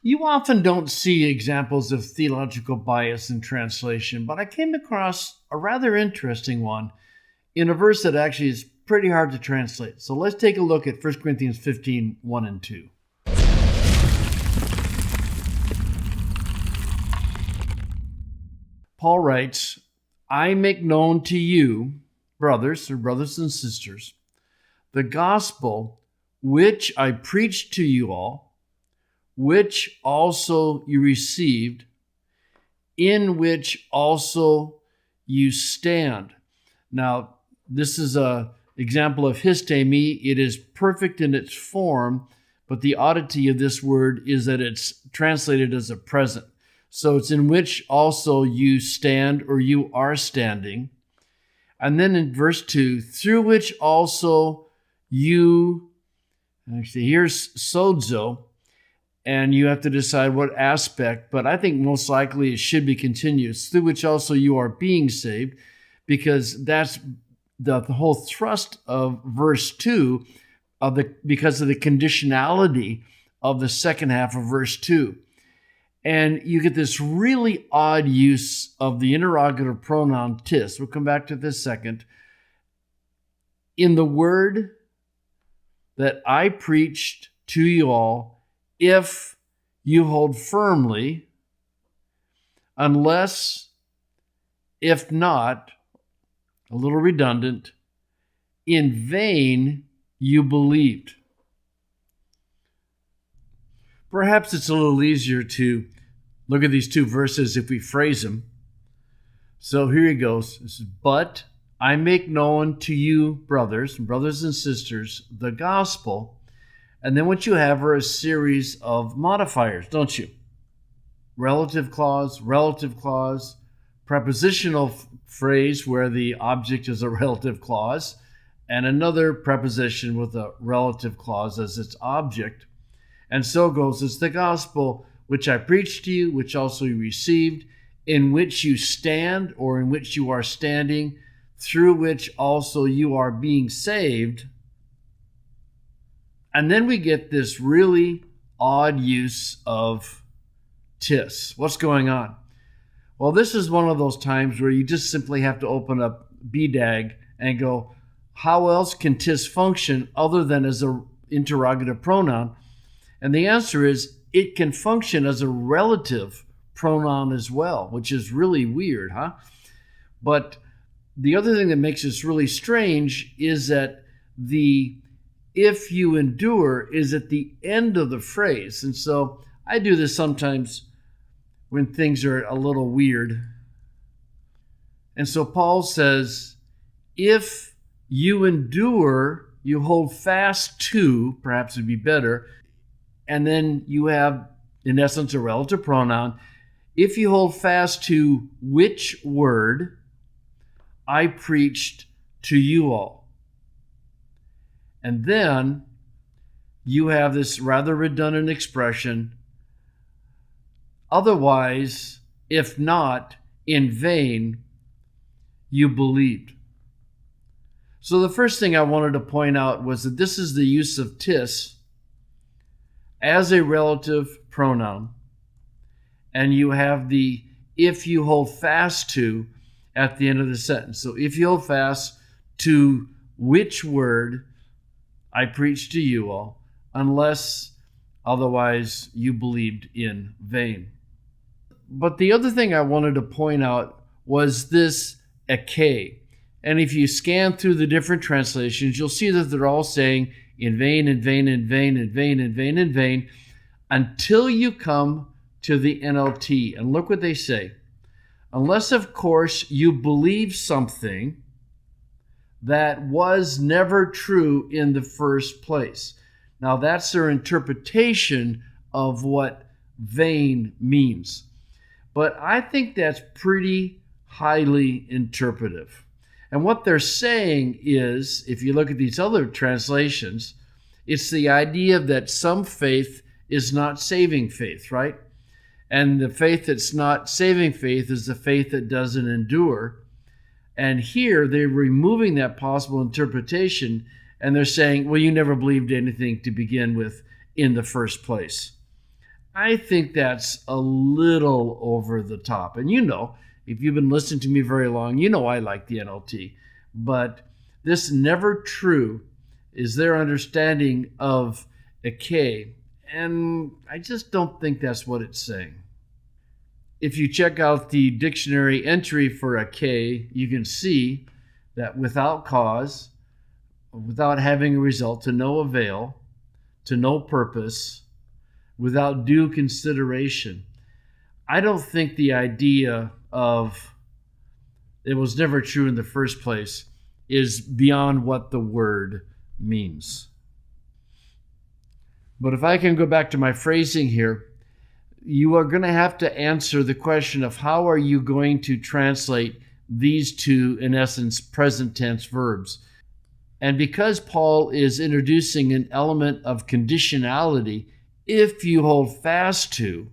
You often don't see examples of theological bias in translation, but I came across a rather interesting one in a verse that actually is pretty hard to translate. So let's take a look at 1 Corinthians 15, 1 and 2. Paul writes, I make known to you, brothers and sisters, the gospel which I preached to you all, which also you received, in which also you stand. Now, this is an example of histemi. It is perfect in its form, but the oddity of this word is that it's translated as a present. So it's in which also you stand, or you are standing. And then in verse 2, through which also you, actually here's sozo, and you have to decide what aspect, but I think most likely it should be continuous, through which also you are being saved, because that's the whole thrust of verse 2, because of the conditionality of the second half of verse 2. And you get this really odd use of the interrogative pronoun tis. We'll come back to this second. In the word that I preached to you all, if you hold firmly, unless, if not, a little redundant, in vain you believed. Perhaps it's a little easier to look at these two verses if we phrase them. So here he goes. This is, but I make known to you, brothers and sisters, the gospel. And then what you have are a series of modifiers, don't you? Relative clause, prepositional phrase where the object is a relative clause, and another preposition with a relative clause as its object. And so goes, it's the gospel which I preached to you, which also you received, in which you stand, or in which you are standing, through which also you are being saved. And then we get this really odd use of tis. What's going on? Well, this is one of those times where you just simply have to open up BDAG and go, how else can tis function other than as an interrogative pronoun? And the answer is it can function as a relative pronoun as well, which is really weird, huh? But the other thing that makes this really strange is that the if you endure is at the end of the phrase. And so I do this sometimes when things are a little weird. And so Paul says, if you endure, you hold fast to, perhaps it'd be better, and then you have, in essence, a relative pronoun. If you hold fast to which word I preached to you all. And then you have this rather redundant expression, otherwise, if not, in vain, you believed. So the first thing I wanted to point out was that this is the use of tis as a relative pronoun. And you have the if you hold fast to at the end of the sentence. So if you hold fast to which word I preached to you all, unless otherwise you believed in vain. But the other thing I wanted to point out was this eke. And if you scan through the different translations, you'll see that they're all saying in vain, in vain, in vain, in vain, in vain, in vain, until you come to the NLT. And look what they say. Unless, of course, you believe something that was never true in the first place. Now, that's their interpretation of what vain means. But I think that's pretty highly interpretive. And what they're saying is, if you look at these other translations, it's the idea that some faith is not saving faith, right? And the faith that's not saving faith is the faith that doesn't endure. And here they're removing that possible interpretation, and they're saying, well, you never believed anything to begin with in the first place. I think that's a little over the top. And you know, if you've been listening to me very long, you know I like the NLT. But this never true is their understanding of a K. And I just don't think that's what it's saying. If you check out the dictionary entry for a K, you can see that without cause, without having a result, to no avail, to no purpose, without due consideration. I don't think the idea of it was never true in the first place is beyond what the word means. But if I can go back to my phrasing here, you are going to have to answer the question of how are you going to translate these two, in essence, present tense verbs. And because Paul is introducing an element of conditionality, if you hold fast to,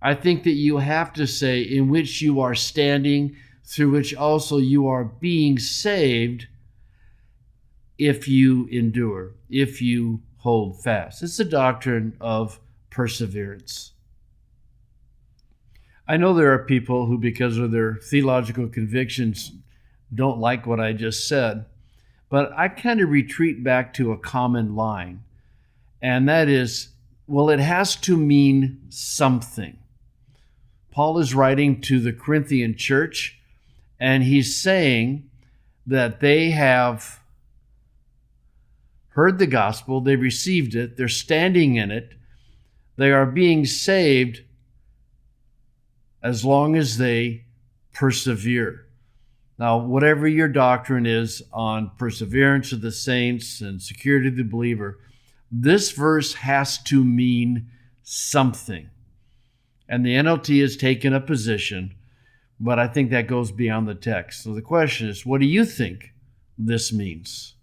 I think that you have to say in which you are standing, through which also you are being saved if you endure, if you hold fast. It's the doctrine of perseverance. I know there are people who, because of their theological convictions, don't like what I just said, but I kind of retreat back to a common line, and that is, well, it has to mean something. Paul is writing to the Corinthian church, and he's saying that they have heard the gospel, they received it, they're standing in it, they are being saved as long as they persevere. Now, whatever your doctrine is on perseverance of the saints and security of the believer, this verse has to mean something. And the NLT has taken a position, but I think that goes beyond the text. So the question is, what do you think this means?